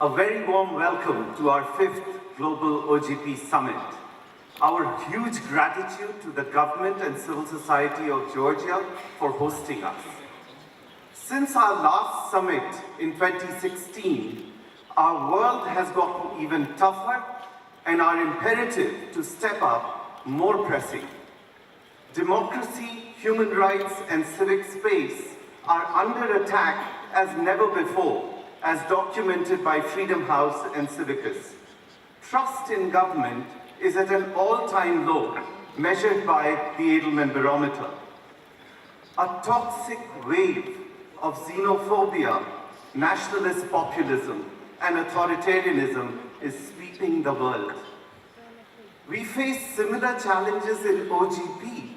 A very warm welcome to our 5th Global OGP Summit. Our huge gratitude to the government and civil society of Georgia for hosting us. Since our last summit in 2016, our world has gotten even tougher and our imperative to step up more pressing. Democracy, human rights, and civic space are under attack as never before, as documented by Freedom House and Civicus. Trust in government is at an all-time low, measured by the Edelman Barometer. A toxic wave of xenophobia, nationalist populism, and authoritarianism is sweeping the world. We face similar challenges in OGP,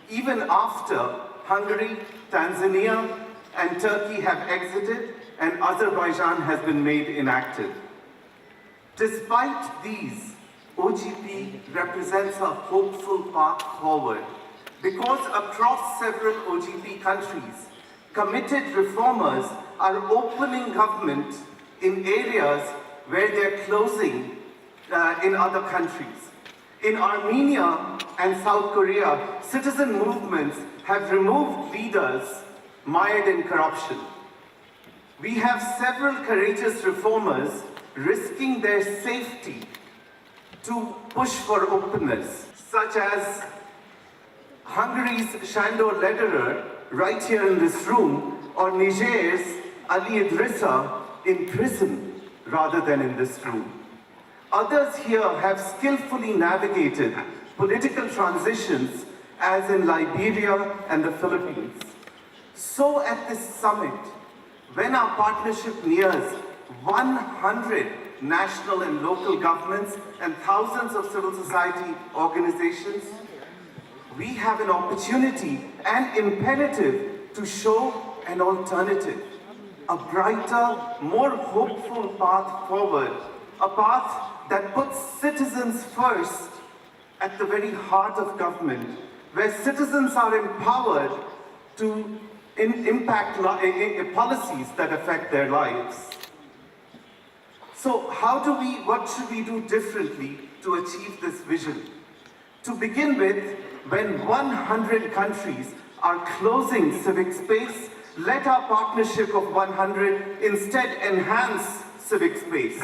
even after Hungary, Tanzania, and Turkey have exited and Azerbaijan has been made inactive. Despite these, OGP represents a hopeful path forward because across several OGP countries, committed reformers are opening government in areas where they're closing in other countries. In Armenia and South Korea, citizen movements have removed leaders mired in corruption. We have several courageous reformers risking their safety to push for openness, such as Hungary's Sándor Lederer, right here in this room, or Niger's Ali Idrissa in prison rather than in this room. Others here have skillfully navigated political transitions, as in Liberia and the Philippines. So at this summit, when our partnership nears 100 national and local governments and thousands of civil society organizations, we have an opportunity and imperative to show an alternative, a brighter, more hopeful path forward, a path that puts citizens first at the very heart of government, where citizens are empowered to impact policies that affect their lives. So what should we do differently to achieve this vision? To begin with, when 100 countries are closing civic space, let our partnership of 100 instead enhance civic space.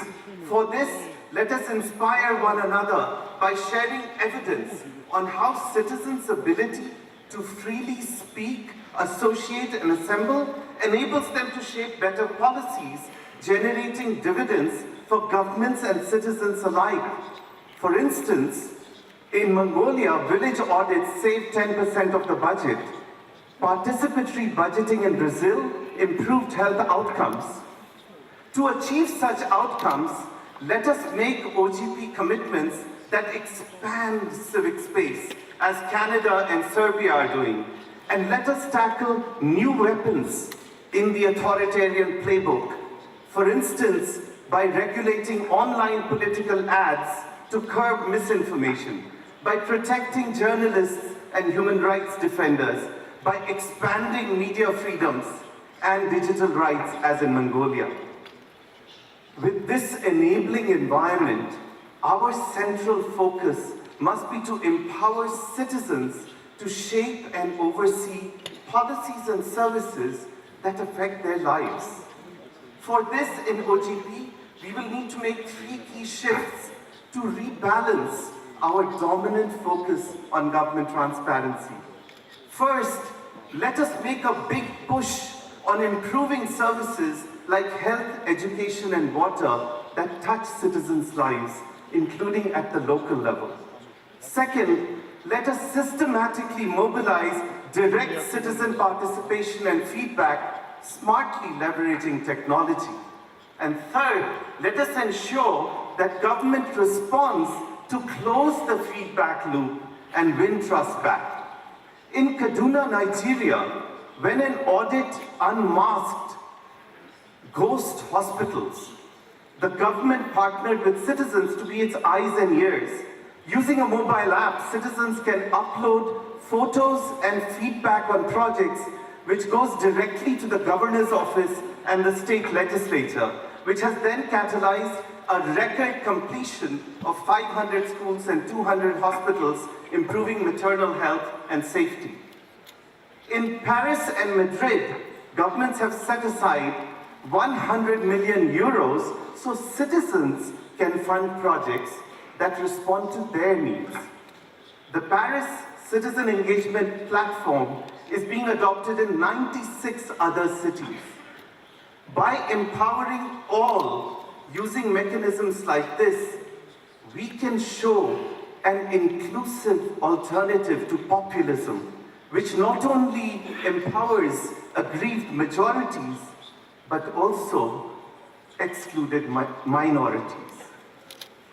For this, let us inspire one another by sharing evidence on how citizens' ability to freely speak, associate, and assemble enables them to shape better policies, generating dividends for governments and citizens alike. For instance, in Mongolia, village audits save 10% of the budget. Participatory budgeting in Brazil improved health outcomes. To achieve such outcomes, let us make OGP commitments that expand civic space, as Canada and Serbia are doing. And let us tackle new weapons in the authoritarian playbook. For instance, by regulating online political ads to curb misinformation, by protecting journalists and human rights defenders, by expanding media freedoms and digital rights, as in Mongolia. With this enabling environment, our central focus must be to empower citizens to shape and oversee policies and services that affect their lives. For this, in OGP, we will need to make 3 key shifts to rebalance our dominant focus on government transparency. First, let us make a big push on improving services like health, education, and water that touch citizens' lives, including at the local level. Second, let us systematically mobilize direct citizen participation and feedback, smartly leveraging technology. And third, let us ensure that government responds to close the feedback loop and win trust back. In Kaduna, Nigeria, when an audit unmasked ghost hospitals, the government partnered with citizens to be its eyes and ears. Using a mobile app, citizens can upload photos and feedback on projects, which goes directly to the governor's office and the state legislature, which has then catalyzed a record completion of 500 schools and 200 hospitals, improving maternal health and safety. In Paris and Madrid, governments have set aside 100 million euros so citizens can fund projects that respond to their needs. The Paris Citizen Engagement Platform is being adopted in 96 other cities. By empowering all using mechanisms like this, we can show an inclusive alternative to populism, which not only empowers aggrieved majorities, but also excluded minorities.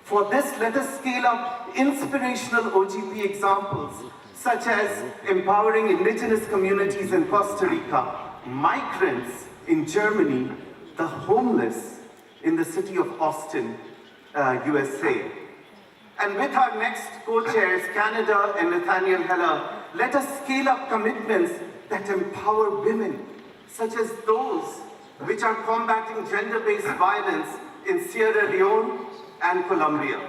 For this, let us scale up inspirational OGP examples, such as empowering indigenous communities in Costa Rica, migrants in Germany, the homeless in the city of Austin, USA. And with our next co-chairs, Canada and Nathaniel Heller, let us scale up commitments that empower women, such as those which are combating gender-based violence in Sierra Leone and Colombia.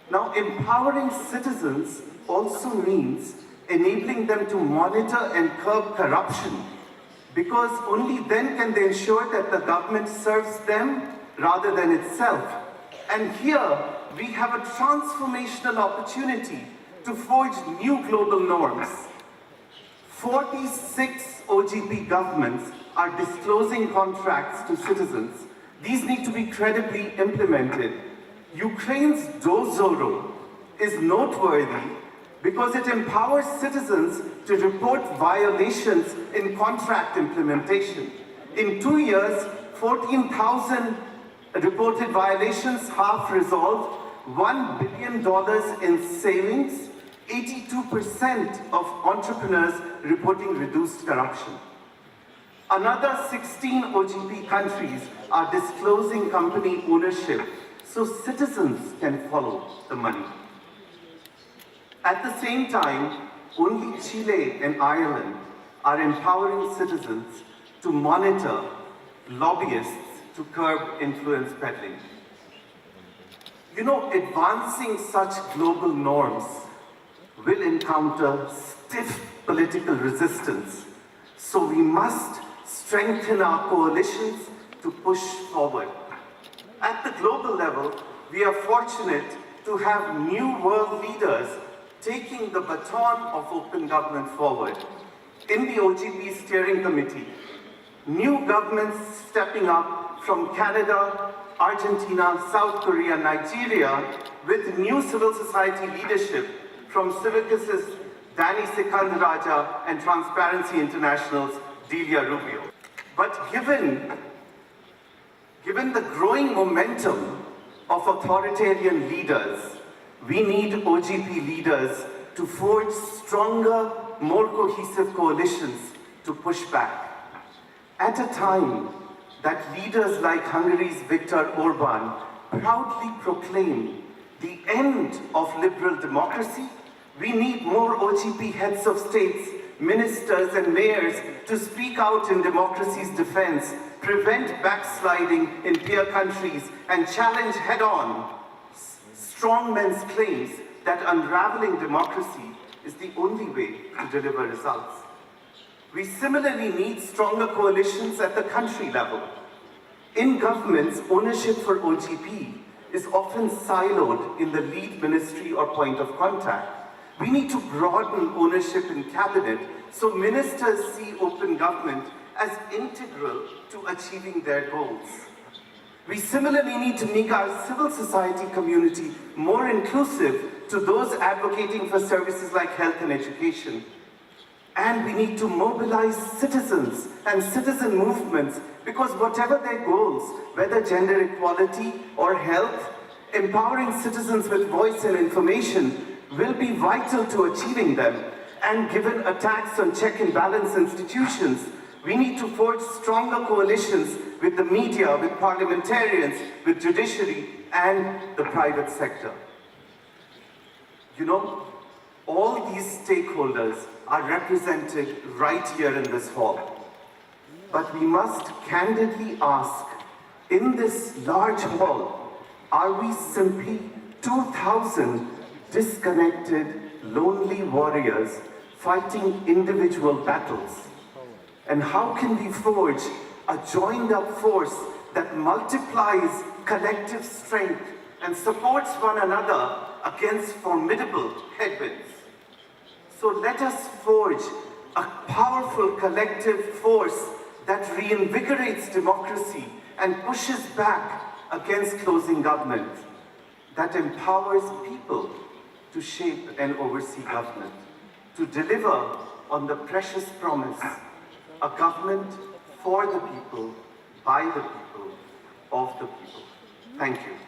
Now, empowering citizens also means enabling them to monitor and curb corruption, because only then can they ensure that the government serves them rather than itself. And here, we have a transformational opportunity to forge new global norms. 46 OGP governments are disclosing contracts to citizens. These need to be credibly implemented. Ukraine's Dozoro is noteworthy because it empowers citizens to report violations in contract implementation. In 2 years, 14,000 reported violations, half resolved, $1 billion in savings, 82% of entrepreneurs reporting reduced corruption. Another 16 OGP countries are disclosing company ownership so citizens can follow the money. At the same time, only Chile and Ireland are empowering citizens to monitor lobbyists to curb influence peddling. You know, advancing such global norms will encounter stiff political resistance, so we must strengthen our coalitions to push forward. At the global level, we are fortunate to have new world leaders taking the baton of open government forward. In the OGP Steering Committee, new governments stepping up from Canada, Argentina, South Korea, Nigeria, with new civil society leadership from Civicus' Danny Sikandaraja and Transparency International's Delia Rubio. But given the growing momentum of authoritarian leaders, we need OGP leaders to forge stronger, more cohesive coalitions to push back. At a time that leaders like Hungary's Viktor Orban proudly proclaim the end of liberal democracy, we need more OGP heads of states, ministers and mayors to speak out in democracy's defense, prevent backsliding in peer countries, and challenge head-on strongmen's claims that unraveling democracy is the only way to deliver results. We similarly need stronger coalitions at the country level. In governments, ownership for OGP is often siloed in the lead ministry or point of contact. We need to broaden ownership in cabinet so ministers see open government as integral to achieving their goals. We similarly need to make our civil society community more inclusive to those advocating for services like health and education. And we need to mobilize citizens and citizen movements because whatever their goals, whether gender equality or health, empowering citizens with voice and information will be vital to achieving them. And given attacks on check and balance institutions, we need to forge stronger coalitions with the media, with parliamentarians, with judiciary, and the private sector. You know, all these stakeholders are represented right here in this hall. But we must candidly ask, In this large hall, are we simply 2,000 disconnected, lonely warriors fighting individual battles? And how can we forge a joined-up force that multiplies collective strength and supports one another against formidable headwinds? So let us forge a powerful collective force that reinvigorates democracy and pushes back against closing government, that empowers people to shape and oversee government, to deliver on the precious promise, a government for the people, by the people, of the people. Thank you.